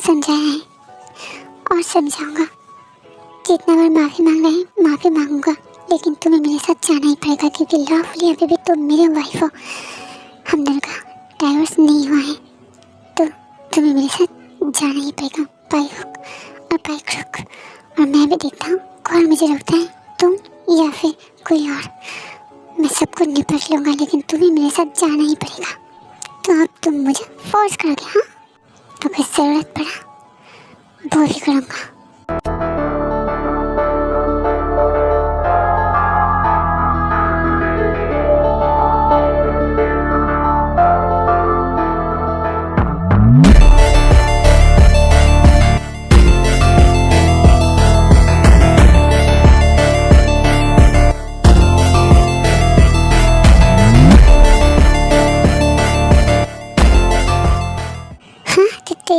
समझाया है और समझाऊंगा। जितना बार माफ़ी मांगना है माफ़ी मांगूंगा, लेकिन तुम्हें मेरे साथ जाना ही पड़ेगा क्योंकि लॉफुली अभी भी तुम मेरे वाइफ हो। हम दोनों का डाइवोर्स नहीं हुआ है, तो तुम्हें मेरे साथ जाना ही पड़ेगा बाय हुक और बाय क्रुक। और मैं भी देखता हूँ कौन मुझे रोकता है, तुम या फिर कोई और। मैं सबको निपट लूँगा, लेकिन तुम्हें मेरे साथ जाना ही पड़ेगा। तो अब तुम मुझे फोर्स करोगे? हाँ, अगर ज़रूरत पड़ा वो भी करूँगा।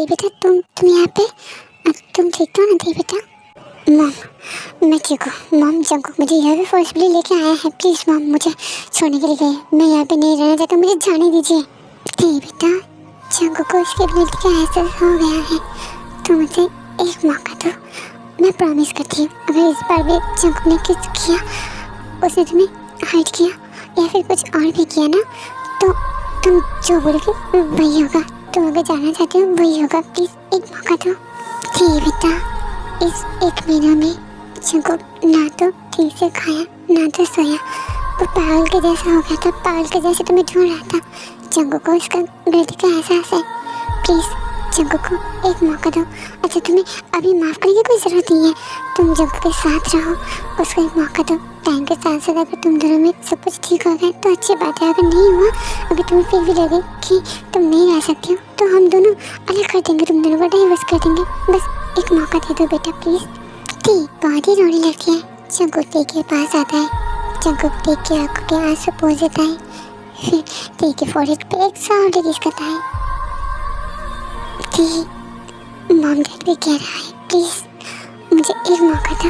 बेटा तुम यहाँ पे, तुम ठीक हो ना बेटा? मॉम मैं ठीक हूँ। मॉम जंकुक मुझे यहाँ पे फोर्सफुली लेके आया है। प्लीज़ मॉम मुझे छोड़ने के लिए गए। मैं यहाँ पे नहीं रहना चाहता, मुझे जाने दीजिए। बेटा जंकुक को उसके बेटे का एहसास हो गया है, तो मुझे एक मौका दो। मैं प्रॉमिस करती हूँ, अगर इस बार भी जंकुक ने किस किया, उसने तुम्हें हर्ट किया या फिर कुछ और भी किया ना, तो तुम जो बोलोगे वही होगा। तुम अगर जाना चाहते हो वही होगा। प्लीज़ एक मौका दो। ठीक बेटा, इस एक महीने में जंकुक ना तो ठीक से खाया ना तो सोया, वो पागल के जैसा हो गया था। पागल के जैसे तुम्हें ढूंढ रहा था। जंकुक को इसका गलती का एहसास है। प्लीज़ जंकुक को एक मौका दो। अच्छा तुम्हें अभी माफ़ करने की कोई ज़रूरत नहीं है, तुम जंकुक के साथ रहो, उसको एक मौका दो। टाइम के साथ साथ अगर तुम दोनों में सब कुछ ठीक हो गया तो अच्छी बात है। अगर नहीं हुआ, अगर तुम्हें फिर भी लगे कि तुम नहीं रह सकती हो, तो हम दोनों अलग कर देंगे, तुम दोनों को डाइवोर्स कर देंगे। बस एक मौका दे दो बेटा प्लीज़। ठीक बहुत ही रोने लगती है। जंकुक टी के पास आता है। जंकुक टी की आंखों के आंसू पोंछ देता है, फिर टी के फोrehead पे एक सॉफ्ट किस करता है। मॉम डैड भी कह रहा है, प्लीज़ मुझे एक मौका दो।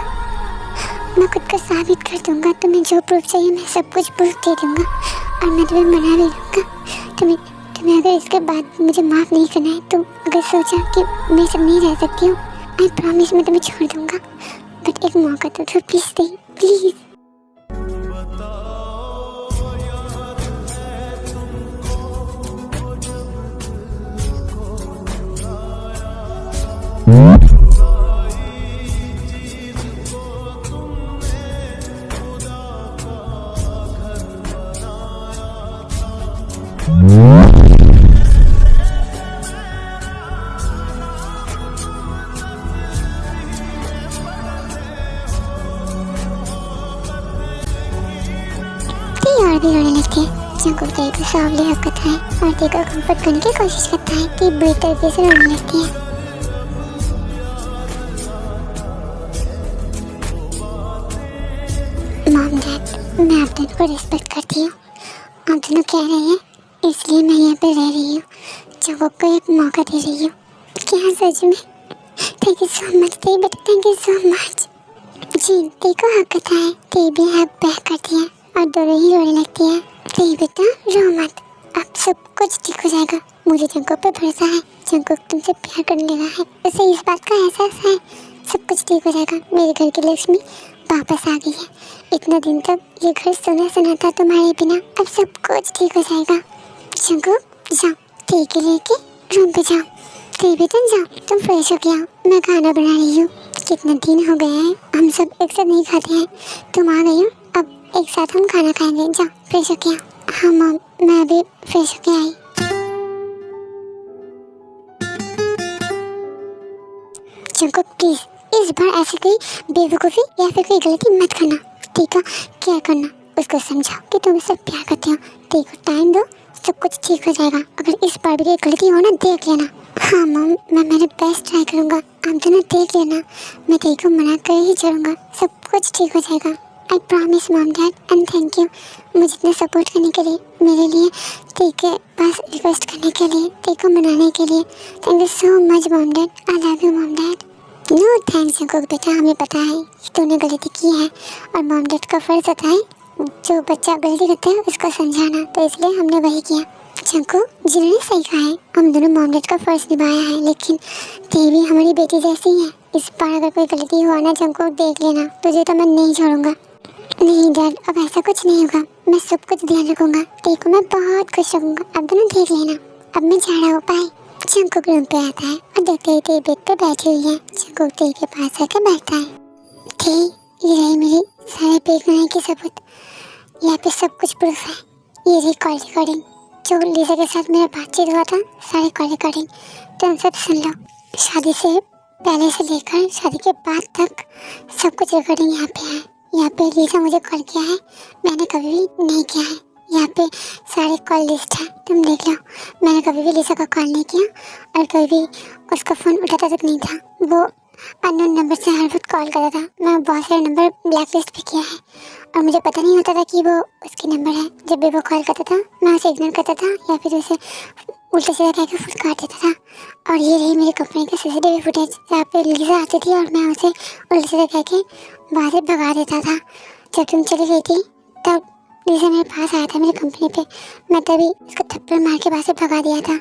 मैं खुद को साबित कर दूंगा। तुम्हें जो प्रूफ चाहिए मैं सब कुछ प्रूफ दे दूंगा, और मैं तुम्हें मना भी लूँगा। तुम्हें अगर इसके बाद मुझे माफ़ नहीं करना है, तुम अगर सोचा कि मैं सब नहीं रह सकती हूँ, आई प्रॉमिस मैं तुम्हें छोड़ दूँगा। बट एक मौका तो दो प्लीज़, प्लीज़। और भी रोने लगती है। जंकुक टी को सॉफ्टली हग करता है और टी को कंफर्ट करने की कोशिश करता है। टी बुरी तरीके से रोने लगती है। मॉम डैड मैं आप दोनों को रिस्पेक्ट करती हूँ। आप दोनों कह रहे हैं इसलिए मैं यहाँ पे रह रही हूँ, जंकुक को एक मौका दे रही हूँ। क्या सच में? Thank you so much T बेटा, thank you so much. G T को हग करता है। टी भी हग बैक करती है और दोनों ही रोने लगती है। टी बेटा रो मत, अब सब कुछ ठीक हो जाएगा। मुझे जंकुक पे भरोसा है। जंकुक तुमसे प्यार करने लगा है, उसे इस बात का एहसास है। सब कुछ ठीक हो जाएगा। मेरे घर की लक्ष्मी वापस आ गई है। इतना दिन तक ये घर सुना सुना था तुम्हारे बिना, अब सब कुछ ठीक हो जाएगा। जंकुक जाओ, टी के लेके रूम पे जाओ। टी बेटा जाओ, तुम फ्रेश हो गया, मैं खाना बना रही हूँ। कितना दिन हो गया है हम सब एक साथ नहीं खाते हैं। तुम आ गई हो, अब एक साथ हम खाना खाएंगे। जाओ फ्रेश हो गया। हाँ मॉम मैं अभी फ्रेश हो के आई। जंकुक प्लीज इस बार ऐसी कोई बेवकूफ़ी या फिर कोई गलती मत करना, ठीक है? क्या करना उसको समझाओ कि तुम इससे प्यार करते हो। ठीक है, टाइम दो, सब कुछ ठीक हो जाएगा। अगर इस बार भी कोई गलती हो ना, देख लेना। हाँ मॉम मैं मेरे बेस्ट ट्राई करूँगा, आप दोनों देख लेना। मैं ठीक को मना कर ही चलूँगा, सब कुछ ठीक हो जाएगा। I promise mom dad, and thank you मुझे इतना सपोर्ट करने के लिए, मेरे लिए ठीक है बस रिक्वेस्ट करने के लिए, ठीक को मनाने के लिए। Thank you so much mom dad, I love you mom dad. No thanks Jungkook बेटा, हमें पता है कि तूने गलती की है और मॉम डैड का फ़र्ज़ होता है जो बच्चा गलती करता है उसको समझाना, तो इसलिए हमने वही किया। चंकू, जिन्होंने सही कहा है, हम दोनों मॉम डैड का फर्ज निभाया है, लेकिन ते भी हमारी बेटी जैसी ही है। इस बार अगर कोई गलती हुआ ना चंकू, देख लेना, तुझे तो मैं नहीं छोड़ूंगा। नहीं डैड, अब ऐसा कुछ नहीं होगा, मैं सब कुछ ध्यान रखूंगा। ते को मैं बहुत खुश रखूंगा। अब दोनों देख लेना। अब मैं जा रहा हूँ, बाय। चंकू रूम पे आता है और देखते ही ते बेड पे बैठी हुई है। चंकू ते के पास आकर बैठता है। ते, ये रही मेरी सारे बेगुनाही की सबूत। यहाँ पे सब कुछ प्रूफ है। ये रही कॉल रिकॉर्डिंग, जो लीजा के साथ मेरा बातचीत हुआ था, सारे कॉल रिकॉर्डिंग तुम सब सुन लो। शादी से पहले से लेकर शादी के बाद तक सब कुछ रिकॉर्डिंग यहाँ पे है। यहाँ पे लीजा मुझे कॉल किया है, मैंने कभी भी नहीं किया है। यहाँ पे सारे कॉल लिस्ट है, तुम देख लो। मैंने कभी भी लीजा का कॉल नहीं किया और कभी भी उसका फ़ोन उठाता तक नहीं था। वो अननोन नंबर से हर वक्त कॉल करता था। मैं बहुत सारे नंबर ब्लैक लिस्ट भी किया है और मुझे पता नहीं होता था कि वो उसके नंबर है। जब भी वो कॉल करता था मैं उसे इग्नोर करता था या फिर उसे उल्टा सीधा कह के फुल काट देता था। और ये रही मेरी कंपनी का सीसीटीवी फुटेज, जहाँ पे लीजा आती थी और मैं उसे उल्टा सीधा कह के बाहर से भगा देता था। जब तुम चली गई थी तब लीजा मेरे पास आया था मेरी कंपनी पे, मैं तभी उसको थप्पड़ मार के बाहर से भगा दिया था।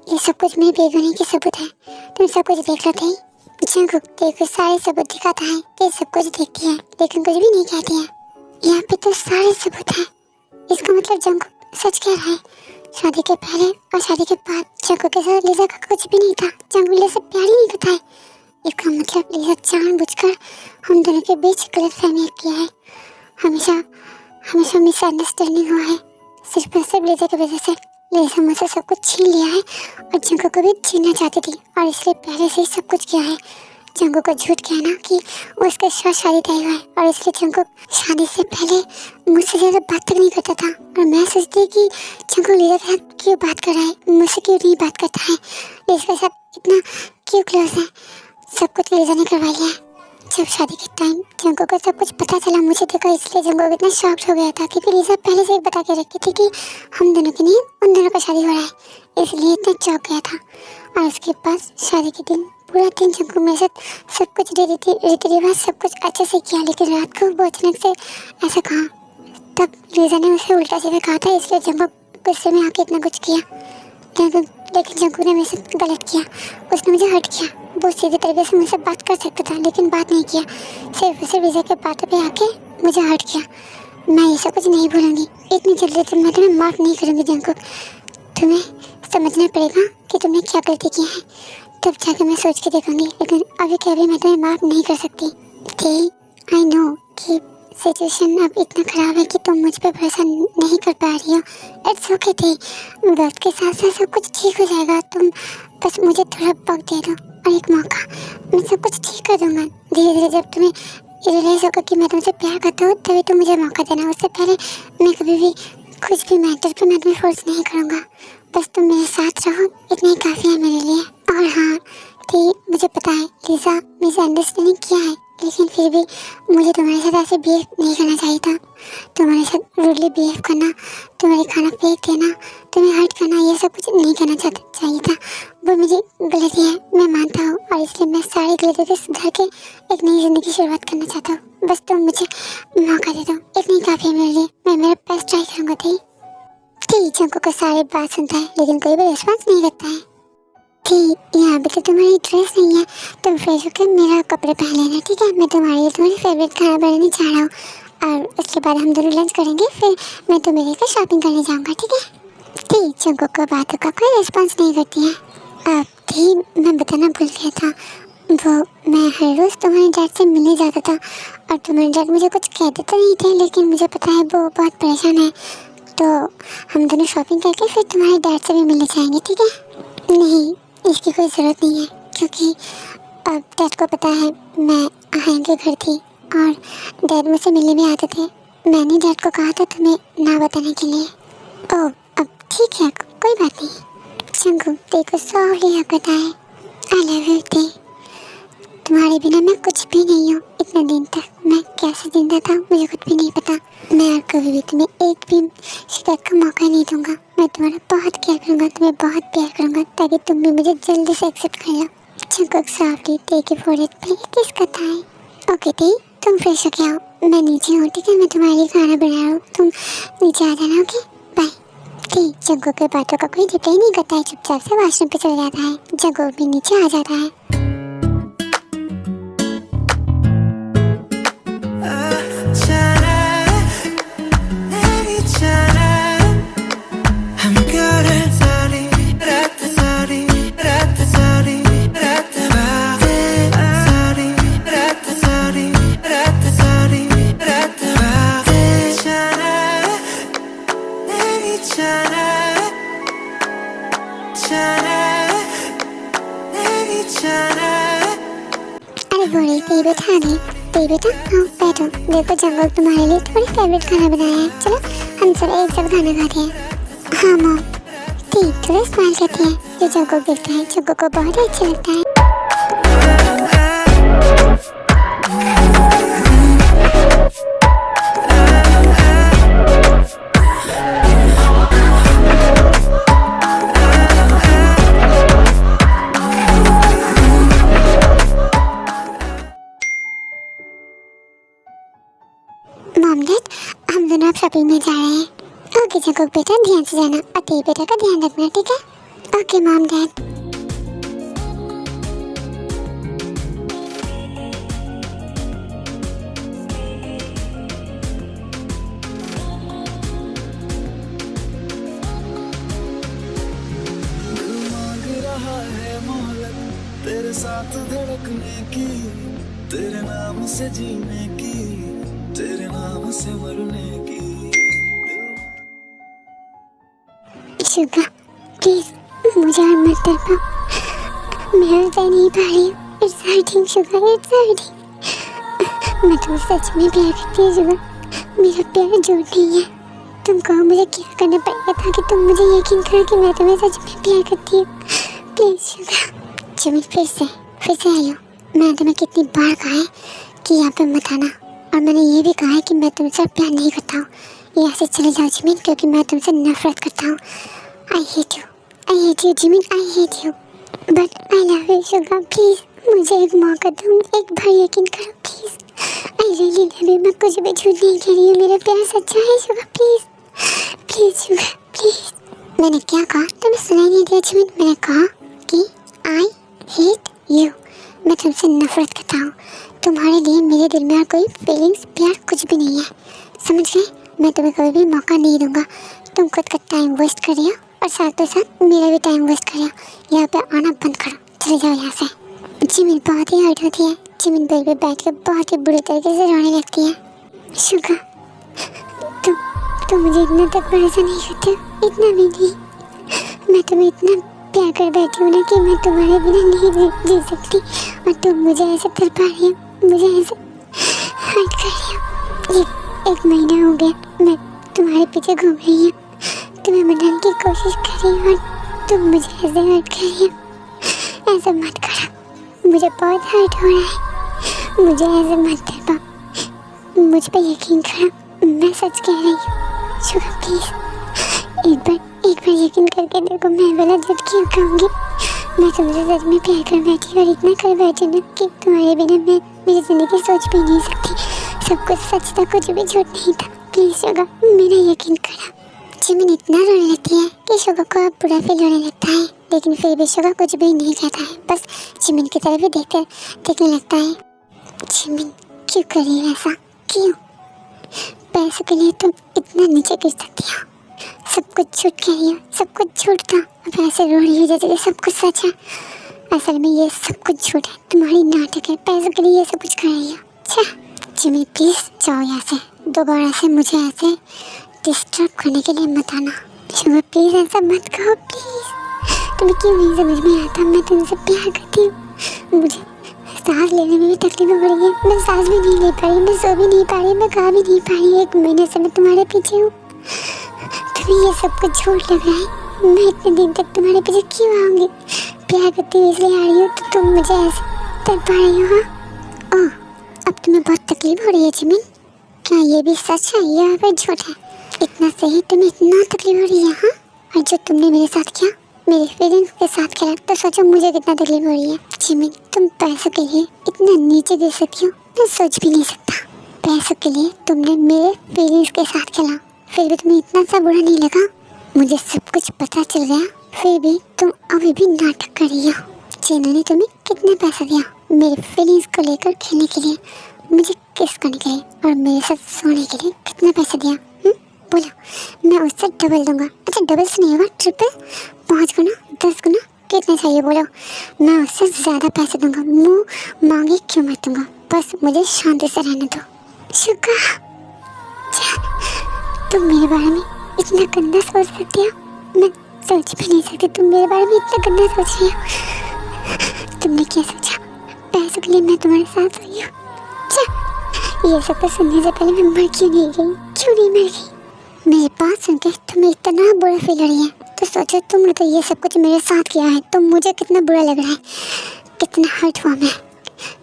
ये सब कुछ मेरी बेगुनाही की सबूत है, तुम सब कुछ देख लो। थे जंकुक देखो सारे सबूत दिखाता है कि सब कुछ देखती है लेकिन कुछ भी नहीं कहती है। यहाँ पे तो सारे सबूत है। इसका मतलब जंकुक सच कह रहा है। शादी के पहले और शादी के बाद जंकुक के साथ लीजा का कुछ भी नहीं था। जंकुक लीजा से प्यार ही नहीं करता है। इसका मतलब लीजा जानबूझकर हम दोनों के बीच गलतफहमी किया है। हमेशा हमेशा मिसअंडरस्टैंडिंग हुआ है, सिर्फ और सिर्फ लीजा की वजह से। लीजा मुझसे सब कुछ छीन लिया है और जंकुक को भी छीनना चाहती थी और इसलिए पहले से ही सब कुछ किया है। जंकुक को झूठ कहना कि उसके साथ शादी तय हुआ है और इसलिए जंकुक शादी से पहले मुझसे ज़्यादा बात तक नहीं करता था। और मैं सोचती कि जंकुक लीजा के साथ क्यों बात कर रहा है, मुझसे क्यों नहीं बात करता है, लीजा के साथ इतना क्यों क्लोज है। सब कुछ लीजा ने करवा लिया है। जब शादी के टाइम जंकुक को सब कुछ पता चला मुझे देखा, इसलिए जंकुक इतना शॉक्ड हो गया था क्योंकि लीजा पहले से ही बता के रखी थी कि हम दोनों की नहीं उन दोनों का शादी हो रहा है, इसलिए इतना चौंक गया था। और उसके बाद शादी के दिन पूरा दिन जंकुक मेरे साथ सब कुछ रीति रिवाज सब कुछ अच्छे से किया, लेकिन रात को वो अचानक से ऐसा कहा। तब लीजा ने उसे उल्टा सीधा कहा था, इसलिए जंकुक गुस्से में आके इतना कुछ किया। लेकिन जंकुक ने मेरे साथ गलत किया, उसने मुझे हर्ट किया। वो सीधे तरीके से मुझसे बात कर सकता था लेकिन बात नहीं किया, सिर्फ लीजा के बातों पे आके मुझे हर्ट किया। मैं ये सब कुछ नहीं भूलूंगी, इतनी जल्दी तो मैं तुम्हें माफ़ नहीं करूँगी जंकुक। तुम्हें समझना पड़ेगा कि तुमने क्या गलती की है, तब जाकर मैं सोच के देखूंगी, लेकिन अभी के अभी मैं तुम्हें माफ़ नहीं कर सकती। आई नो कि सिचुएशन अब इतना ख़राब है कि तुम मुझ पर भरोसा नहीं कर पा रही हो। इट्स ओके थे, वक्त के साथ साथ सब कुछ ठीक हो जाएगा। तुम बस मुझे थोड़ा वक्त दे दो और एक मौका, मैं सब कुछ ठीक कर दूंगा। धीरे धीरे जब तुम्हें रियलाइज़ होगा कि मैं तुमसे प्यार करता हूँ तभी तुम मुझे मौका देना। उससे पहले मैं कभी भी कुछ भी मैटर पर मैं तुम्हें फोर्स नहीं करूँगा। बस तुम मेरे साथ रहो, इतना ही काफ़ी है मेरे लिए। और हाँ थी, मुझे पता है लीजा मिसअंडरस्टैंडिंग किया है, लेकिन फिर भी मुझे तुम्हारे साथ ऐसे बिहेव नहीं करना चाहिए था। तुम्हारे साथ रूडली बिहेव करना, तुम्हारे खाना फेंक देना, तुम्हें हर्ट करना, ये सब कुछ नहीं करना चाहिए था। वो मेरी गलती है, मैं मानता हूँ, और इसलिए मैं सारी गलतियों से सुधर के एक नई ज़िंदगी की शुरुआत करना चाहता हूँ। बस तुम मुझे मौका दे दो, इतना ही काफ़ी है मेरे लिए। मैं मेरा बेस्ट ट्राई करूँगा। थी जंकुक को सारी बात सुनता है लेकिन कोई भी रिस्पॉन्स नहीं करता है। थी यहाँ पे तो तुम्हारी ड्रेस नहीं है, तुम फ्रेश होकर मेरा कपड़े पहन लेना, ठीक है? मैं तुम्हारी फेवरेट खाना बनाने जा रहा हूँ और उसके बाद हम दोनों लंच करेंगे, फिर मैं तुम्हें लेकर शॉपिंग करने जाऊँगा, ठीक है? थी जंकुक को बातों का कोई रिस्पॉन्स नहीं करती है। अब थी मैं बताना भूल गया था, वो मैं हर रोज़ तुम्हारे डैड से मिलने जाता था और तुम्हारे डैड मुझे कुछ कहते तो नहीं थे, लेकिन मुझे पता है वो बहुत परेशान है। तो हम दोनों शॉपिंग करके फिर तुम्हारे डैड से भी मिलने जाएंगे, ठीक है? नहीं, इसकी कोई ज़रूरत नहीं है क्योंकि अब डैड को पता है मैं आयन के घर थी और डैड मुझसे मिलने भी आते थे। मैंने डैड को कहा था तुम्हें ना बताने के लिए। ओह अब ठीक है, कोई बात नहीं। जंकुक देखो सॉफ्टली हक करता है। आई लव यू थे, तुम्हारे बिना मैं कुछ भी नहीं हूँ। इतने दिन तक मैं कैसे जिंदा था मुझे खुद भी नहीं पता। मैं और कभी भी तुम्हें एक भी शिकायत का मौका नहीं दूंगा। मैं तुम्हारा बहुत केयर करूँगा, तुम्हें बहुत प्यार करूँगा ताकि तुम भी मुझे जल्दी से एक्सेप्ट कर लो। जंकुक सॉफ्टली टे के फोrehead पे किस करता है। ओके टे, तुम फ्रेश हो के आओ, मैं नीचे हूँ, ठीक है? मैं तुम्हारे लिए खाना बना रहा हूँ, तुम नीचे आ जाना, ओके? बाय। ठीक जंगू के बातों का कोई रिप्लाई नहीं करता है, चुपचाप से वॉशरूम पे चला जाता है। जंगू भी नीचे आ जाता है। अरे गोरी तेरी बेटा आ गई। तेरी बेटा आओ बैठो, देखो जंगल तुम्हारे लिए थोड़ी फेवरेट खाना बनाया है, चलो हम सब एक साथ खाना खाते हैं। हाँ मॉम। ठीक थोड़ा स्माइल करती है, जो जंगल देखता है जंगल को बहुत ही अच्छा लगता है। मॉम डैड हम दोनों अब शॉपिंग में जा रहे हैं। ओके जंगल बेटा ध्यान से जाना और तेरे बेटा का ध्यान रखना, ठीक है? Okay mom dad. तेरे साथ धड़कने की, तेरे नाम से जीने की, तेरे नाम से मरने की। शुगा प्लीज मुझे और मत डरना, मैं रह नहीं पा रही हूँ। It's hurting Suga, it's hurting. मैं तुमसे सच में प्यार करती हूँ शुगा, मेरा प्यार झूठ नहीं है। तुम कहो मुझे क्या करना पड़ेगा ताकि तुम मुझे यकीन करो कि मैं तुम्हें सच में प्यार करती हूँ। Please Suga. जिमिन फिर से आई हो। मैंने तुम्हें कितनी बार कहा है कि यहाँ पे मत आना, और मैंने ये भी कहा है कि मैं तुमसे प्यार नहीं करता हूँ। यहाँ से चले जाओ जिमिन, क्योंकि मैं तुमसे नफरत करता हूँ। I hate you Jimin, I hate you, but I love you Suga. Please मुझे एक मौका दो, एक बार यकीन करो please. I really love you, मैं कुछ भी झूठ नहीं कह रही हूँ, मेरा प्यार सच्चा है शुगा। Please Suga please. मैंने क्या कहा तुम्हें सुनाई नहीं दिया जिमिन? मैंने कहा कि आई हेट यू, मैं तुमसे नफरत करता हूँ। तुम्हारे लिए मेरे दिल में और कोई फीलिंग्स प्यार कुछ भी नहीं है, समझ गए? मैं तुम्हें कभी भी मौका नहीं दूंगा। तुम खुद का टाइम वेस्ट कर रही हो और साथ ही साथ मेरा भी टाइम वेस्ट कर रही हो। यहाँ पे आना बंद करो, चले जाओ यहाँ से। जिमिन बहुत ही हर्ट होती है। जिमिन बेड पे बैठ कर बहुत ही बुरी तरीके से रोने लगती है। शुगा तुम मुझे इतना तक भरोसा नहीं करते, इतना भी नहीं। मैं तुम्हें इतना प्यार कर बैठी हूँ ना कि मैं तुम्हारे बिना नहीं जी सकती, और तुम मुझे ऐसे कर पा रही हो, मुझे ऐसे हर्ट कर रही हो। एक महीना हो गया मैं तुम्हारे पीछे घूम रही हूँ, तुम्हें मनाने की कोशिश कर रही हूँ, और तुम मुझे ऐसे हर्ट कर रही हो। ऐसा मत करो, मुझे बहुत हर्ट हो रहा है। मुझे ऐसे मत कर पाओ, मुझ पर यकीन करो, मैं सच कह रही हूँ। शुगा प्लीज़ एक बार यकीन करके देखो, मैं वाला झूठ क्यों कहूँगी। मैं तुमसे सच में प्यार कर बैठी, और इतना कर बैठी ना कि तुम्हारे बिना मैं मेरी ज़िंदगी सोच भी नहीं सकती। सब कुछ सच था, कुछ भी झूठ नहीं था। प्लीज़ शुगा मेरा यकीन करो। जिमिन इतना रोने लगती है कि शुगा को अब बुरा फील होने लगता है, लेकिन फिर भी शुगा कुछ भी नहीं कहता है, बस जिमिन की तरफ ही देखने लगता है। जिमिन क्यों कर रही है ऐसा, क्यों? पैसों के लिए तुम इतना नीचे गिर सकती हो? सब कुछ झूठ कह रही हो, सब कुछ झूठ था, अब ऐसे रो रही है जैसे कि सब कुछ सच है। असल में ये सब कुछ झूठ है, तुम्हारी नाटक है। पैसों के लिए ये सब कुछ कर रही हो। अच्छा जिमिन प्लीज़ जाओ यहाँ से, दोबारा से मुझे ऐसे डिस्टर्ब करने के लिए मत आना। शुगा प्लीज़ ऐसा मत कहो प्लीज़। तुम्हें क्यों नहीं समझ में आता, मैं तुमसे प्यार करती हूँ। मुझे सांस लेने में भी तकलीफ हो रही है, मैं सांस भी नहीं ले पा रही, मैं सो भी नहीं पा रही, मैं गा भी नहीं पा रही। 1 महीने से मैं तुम्हारे पीछे हूँ, तुम्हें ये सब कुछ झूठ लग रहा है। मैं इतने दिन तक तुम्हारे पीछे क्यों आऊँगी? प्यार करती हुई इसलिए आ रही हो तो तुम मुझे ऐसे तड़पा रही हो। हाँ ओह अब तुम्हें बहुत तकलीफ हो रही है जिमिन, क्या ये भी सच है या फिर झूठ है? इतना सही तुम्हें इतना तकलीफ हो रही है? हाँ, और जो तुमने मेरे साथ किया, मेरे फीलिंग्स के साथ खेला, तो सोचो मुझे कितना तकलीफ हो रही है। जिमिन तुम पैसों के लिए इतना नीचे गिर सकती हो, मैं सोच भी नहीं सकता। पैसों के लिए तुमने मेरे फीलिंग्स के साथ खेला, फिर भी तुम्हें इतना सा बुरा नहीं लगा? मुझे सब कुछ पता चल गया, फिर भी तुम अभी भी नाटक कर रही हो। चीनू ने तुम्हें कितने पैसा दिया मेरी फीलिंग्स को लेकर खेलने के लिए, मुझे किस करने के लिए और मेरे साथ सोने के लिए कितने पैसे दिया? बोलो, मैं उससे डबल दूंगा। अच्छा, डबल से नहीं होगा, ट्रिपल, 5 गुना, 10 गुना, कितने चाहिए बोलो? मैं उससे ज़्यादा पैसे दूंगा, मुँह मांगे क्यों मत दूंगा, बस मुझे शांति से रहने दो। शुक्र, तुम मेरे बारे में इतना गंदा सोच सकती हो? मैं सोच भी नहीं सकती तुम मेरे बारे में इतना गंदा सोच रही हो। तुमने क्या सोचा पैसों के लिए मैं तुम्हारे साथ हुई हूँ? ये सब तो सुनने से पहले मैं मर क्यों नहीं मर गई? मेरे पास सुनकर तुम्हें इतना बुरा फील हो रही है तो सोचो तुमने तो ये सब कुछ मेरे साथ किया है तो मुझे कितना बुरा लग रहा है, कितना हर्ट हुआ मैं,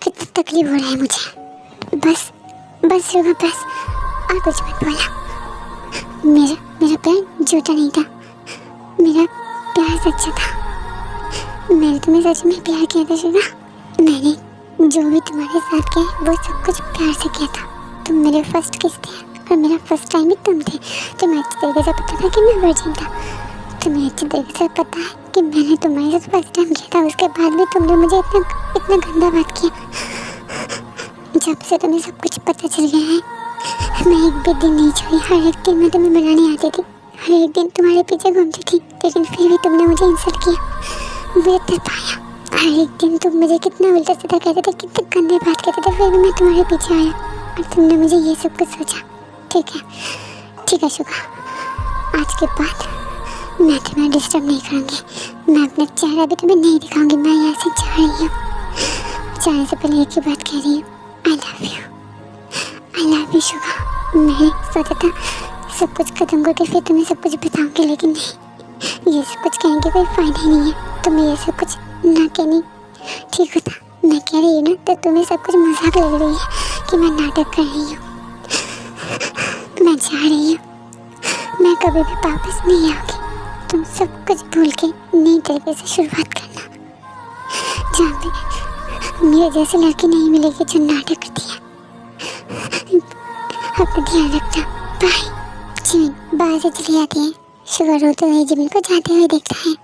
कितना तकलीफ हो रहा है मुझे। बस शुभ, बस और कुछ मत बोला। मेरा प्यार झूठा नहीं था, मेरा प्यार सच्चा था। मैंने तुम्हें सच में प्यार किया था शुभ। मैंने जो भी तुम्हारे साथ किया वो सब कुछ प्यार से किया था। तुम मेरे फर्स्ट किस थे और मेरा फर्स्ट टाइम भी तुम थे। तुम्हें अच्छी तरीके से पता था कि मैं वर्जिन था, तुम्हें अच्छी तरीके से पता है कि मैंने तुम्हारे साथ फर्स्ट टाइम किया था, उसके बाद भी तुमने मुझे इतना गंदा बात किया। जब से तुम्हें सब कुछ पता चल गया है मैं एक भी दिन नहीं छोड़ी, हर एक दिन मैं तुम्हें मनाने आती थी, हर एक दिन तुम्हारे पीछे घूमती थी, लेकिन फिर भी तुमने मुझे इंसल्ट किया, मुझे तरपाया। हर एक दिन तुम मुझे कितना उल्टा सीधा कहते थे, कितने गंदे बात कहते थे, फिर भी मैं तुम्हारे पीछे आया और तुमने मुझे ये सब कुछ सोचा। ठीक है शुभा, आज के बाद मैं तुम्हें डिस्टर्ब नहीं करूँगी, मैं अपना चेहरा भी तुम्हें नहीं दिखाऊंगी। मैं यहाँ से जा रही हूँ, जाने से पहले एक ही बात कह रही हूँ, आई लव यू शुभा। मैं सोचा था सब कुछ खत्म करके फिर तुम्हें सब कुछ बताऊँगी, लेकिन नहीं, ये सब कुछ कहने का कोई फ़ायदा ही नहीं है। तुम्हें ये सब कुछ ना कहनी ठीक होता, मैं कह रही हूँ ना तो तुम्हें सब कुछ मजाक लग रही है कि मैं नाटक कर रही हूँ। मैं जा रही हूँ, मैं कभी भी वापस नहीं आऊँगी। तुम सब कुछ भूल के नई तरीके से शुरुआत करना, जहाँ पे मेरे जैसी लड़की नहीं मिलेगी जो नाटक करती है। अपना ध्यान रखना, बाय। जिमिन बाहर से चली आती है, शुगर रोते हुए जिमिन को जाते हुए देखता है।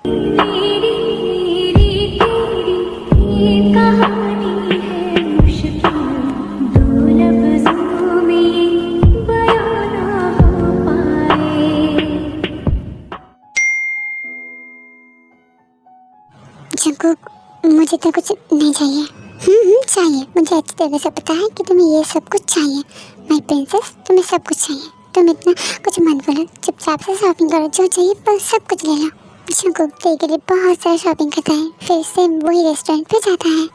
जंकुक, मुझे तो कुछ नहीं चाहिए। चाहिए, मुझे अच्छी तरह से पता है कि तुम्हें ये सब कुछ चाहिए। माय प्रिंसेस, तुम्हें सब कुछ चाहिए, तुम इतना कुछ मत बोलो, चुपचाप से शॉपिंग करो, जो चाहिए बस सब कुछ ले लो। जंकुक डे के लिए बहुत सारा शॉपिंग करता है, फिर से वही रेस्टोरेंट पे जाता है।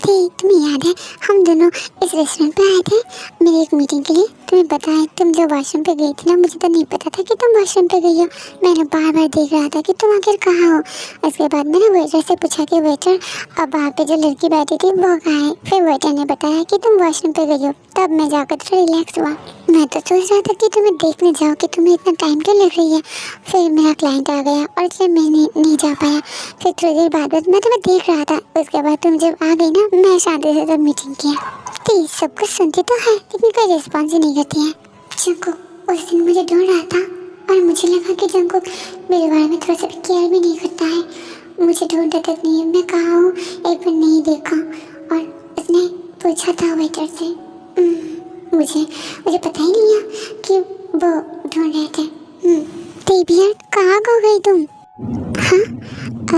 तुम्हें याद है हम दोनों इस रेस्टोरेंट पे आए थे मेरी एक मीटिंग के लिए। तुम्हें पता है तुम जो वॉशरूम पे गई थी ना, मुझे तो नहीं पता था कि तुम वॉशरूम पे गई हो। मैंने बार बार देख रहा था कि तुम आखिर कहाँ हो। उसके बाद मैंने वेटर से पूछा कि वेटर अब वहाँ पे जो लड़की बैठी थी वो कहाँ है। फिर वेटर ने बताया कि तुम वॉशरूम पे गई हो। तब मैं जाकर थोड़ा रिलैक्स हुआ। मैं तो सोच रहा था कि तुम्हें देखने जाओ कि तुम्हें इतना टाइम क्यों लग रही है। फिर मेरा क्लाइंट आ गया और इसलिए मैं नहीं जा पाया। फिर थोड़ी देर बाद मैं तुम्हें देख रहा था। उसके बाद तुम जब आ गई ना, मैं शांति से तब मीटिंग किया। तो सब कुछ सुनती तो है लेकिन कोई रिस्पॉन्स ही नहीं करती है। जंकुक उस दिन मुझे ढूंढ रहा था और मुझे लगा कि जंकुक मेरे बारे में थोड़ा सा केयर भी नहीं करता है, मुझे ढूंढता तक नहीं है मैं कहाँ हूँ, एक बार नहीं देखा। और उसने पूछा था वेटर से, मुझे पता ही नहीं है कि वो ढूंढ रहे थे। टीबियर कहाँ खो गई तुम? हाँ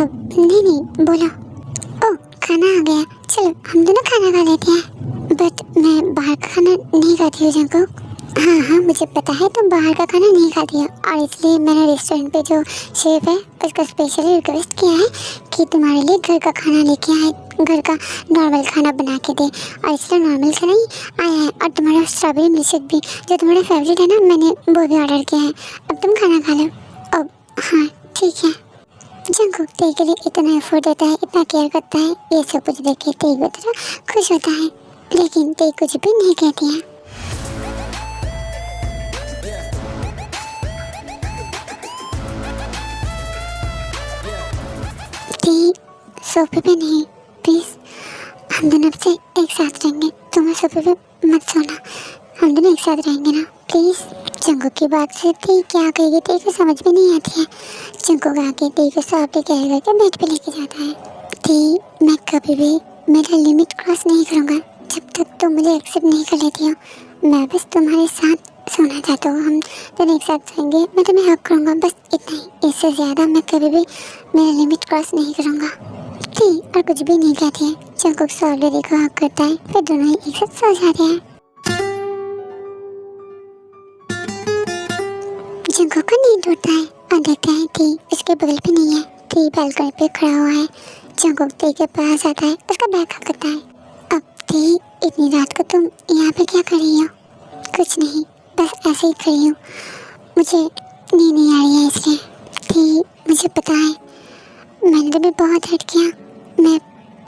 अब नहीं बोला। ओ खाना आ गया, चलो हम दोनों खाना खा लेते हैं। बट मैं बाहर का खाना नहीं खाती हूँ जंकुक। हाँ मुझे पता है तुम बाहर का खाना नहीं खाती हो और इसलिए मैंने रेस्टोरेंट पे जो शेफ है उसका स्पेशली रिक्वेस्ट किया है कि तुम्हारे लिए घर का खाना लेके आए, घर का नॉर्मल खाना बना के दे। और इसलिए नॉर्मल खाना ही आया है और तुम्हारा स्ट्रॉबेरी मिल्कशेक भी जो तुम्हारा फेवरेट है ना, मैंने वो भी ऑर्डर किया है। अब तुम खाना खा लो। अब हाँ ठीक है। जंकुक तेई के लिए इतना एफर्ट देता है, इतना केयर करता है, ये सब कुछ देख के तेई को थोड़ा खुश होता है, लेकिन तेई कुछ भी नहीं कहती है। तेई सोफे पे नहीं, प्लीज हम दोनों अब से एक साथ रहेंगे, तुम्हें सोफे पे मत सोना, हम दोनों एक साथ रहेंगे ना प्लीज। जंगू की बात से ती क्या कहेगी ती को समझ में नहीं आती है। जंगू आके ती को सॉफ्ट कहेगा कि बेड पे लेके जाता है। ती मैं कभी भी मेरा लिमिट क्रॉस नहीं करूँगा जब तक तुम मुझे एक्सेप्ट नहीं कर लेती हो। मैं बस तुम्हारे साथ सोना चाहता हूँ, हम दोनों एक साथ सोएंगे, मैं तुम्हें हक करूँगा, बस इतना ही। इससे ज़्यादा मैं कभी भी मेरा लिमिट क्रॉस नहीं करूँगा। ती और कुछ भी नहीं कहती है। जंगू सॉफ्टली को हक करता है, फिर दोनों ही एक साथ सो जाते हैं। जंगू को नींद उठता है और देखता है ती उसके बगल पे नहीं है। ती बालकनी पे खड़ा हुआ है। जंगू ती के पास आता है, उसका बैग हकता है। अब ती इतनी रात को तुम यहाँ पे क्या कर रही हो? कुछ नहीं, बस ऐसे ही खड़ी हूँ, मुझे नींद नहीं आ रही है इसलिए। ती मुझे पता है मैंने तुम्हें बहुत हर्ट किया। मैं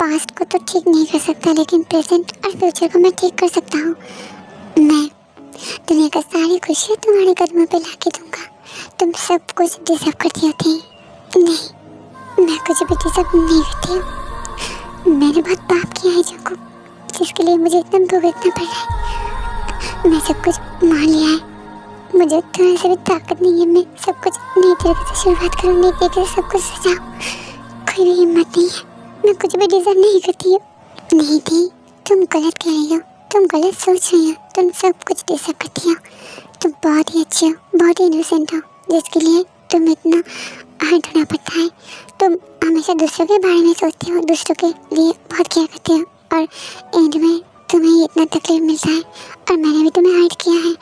पास्ट को तो ठीक नहीं कर सकता लेकिन प्रेजेंट और फ्यूचर को मैं ठीक कर सकता हूँ। मैं दुनिया का सारी खुशियाँ तुम्हारे कदमों पे ला के दूँगा। तुम सब कुछ डिजर्व करती होती। नहीं, मैं कुछ भी डिजर्व नहीं करती हूँ। मैंने बहुत पाप किया है जंगू, जिसके लिए मुझे एकदम भुगतना पड़ रहा है। मैं सब कुछ मान लिया है, मुझे थोड़ी सी भी ताकत नहीं है। मैं सब कुछ नई तरीके से शुरुआत करूँ, नई तरीके से सब कुछ सजाऊँ। कोई भी हिम्मत नहीं है, मैं कुछ भी डिजर्व नहीं करती हूँ। नहीं थी, तुम गलत कह रही हो, तुम गलत सोच रही हो। तुम सब कुछ डिजर्व करती हो। तुम बहुत ही अच्छी हो, बहुत ही इनोसेंट हो, जिसके लिए तुम इतना हर्ट होना पड़ता है। तुम हमेशा दूसरों के बारे में सोचती हो, दूसरों के लिए बहुत केयर करती हो और एंड में तुम्हें इतना तकलीफ मिलता है। और मैंने भी तुम्हें हर्ट किया है,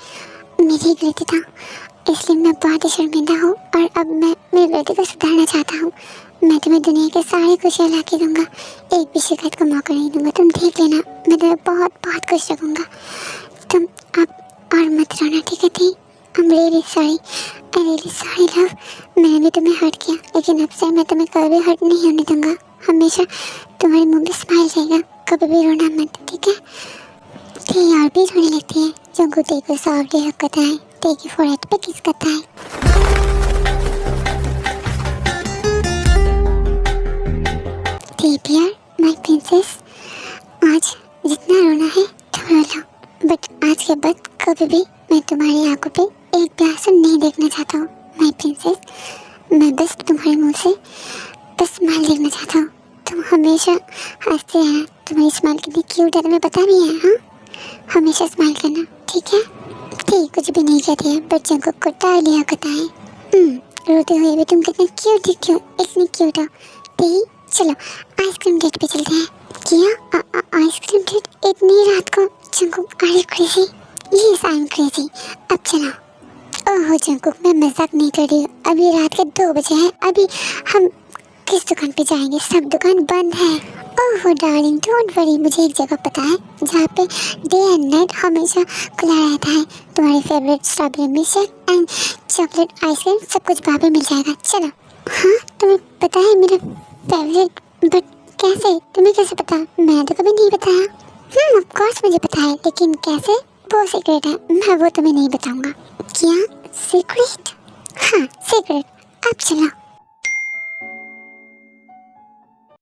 मेरी गलती था, इसलिए मैं बहुत ही शर्मिंदा हूँ और अब मैं मेरी गलती को सुधारना चाहता हूँ। मैं तुम्हें दुनिया के सारे खुशियाँ ला के दूँगा, एक भी शिकायत का मौका नहीं दूँगा। तुम देख लेना, मैं तुम्हें बहुत बहुत खुश रखूँगा। तुम अब और मत रोना, ठीक है थी? I'm really sorry, I really sorry love। मैंने भी तुम्हें हर्ट किया, लेकिन अब से मैं तुम्हें कभी भी हर्ट नहीं होने दूँगा। हमेशा तुम्हारे मुँह में स्माइल रहेगा, कभी भी रोना मत, ठीक है? ती और भी रोने लगती है। जंगू ती को सॉफ्टली हक करता है, ती की फोrehead पे किस करता है। ती डियर माय प्रिंसेस, आज जितना रोना है तुम रो लो, बट आज के बाद कभी भी मैं तुम्हारी आंखों पे एक भी आंसू नहीं देखना चाहता हूँ माय प्रिंसेस। मैं बस तुम्हारे मुंह से बस स्माइल देखना चाहता हूँ। तुम हमेशा हंसते रहना, तुम्हारी स्माइल कितनी क्यूट है तुम्हें पता भी है। हाँ, हमेशा स्माइल करना, ठीक है? ठीक कुछ भी नहीं कहती है, बट जंगू को टाइली हकता है। रोते हुए भी तुम कितने क्यूट दिखते हो, इतनी क्यूट हो। ती चलो आइसक्रीम डेट पे चलते हैं। क्या आइसक्रीम डेट इतनी रात को? जंगू are you crazy? Yes I am crazy. अब चलो। ओह जंगू, मैं मजाक नहीं कर रही हूँ, अभी रात के 2 बजे हैं। अभी हम किस दुकान पे जाएंगे? सब दुकान बंद है। ओह डार्लिंग डोंट वरी, मुझे एक जगह पता है जहाँ पे डे एंड नाइट हमेशा खुला रहता है। तुम्हारी favourite strawberry milkshake and chocolate ice cream सब कुछ वहाँ पे मिल जाएगा। चलो। हाँ तुम्हें पता है मेरा फेवरेट, बट कैसे? तुम्हें कैसे पता? मैं तो कभी नहीं बताया। ऑफ कोर्स मुझे पता है, लेकिन कैसे वो सीक्रेट है, मैं वो तुम्हें नहीं बताऊंगा। क्या सीक्रेट? हाँ सीक्रेट। अब चलो।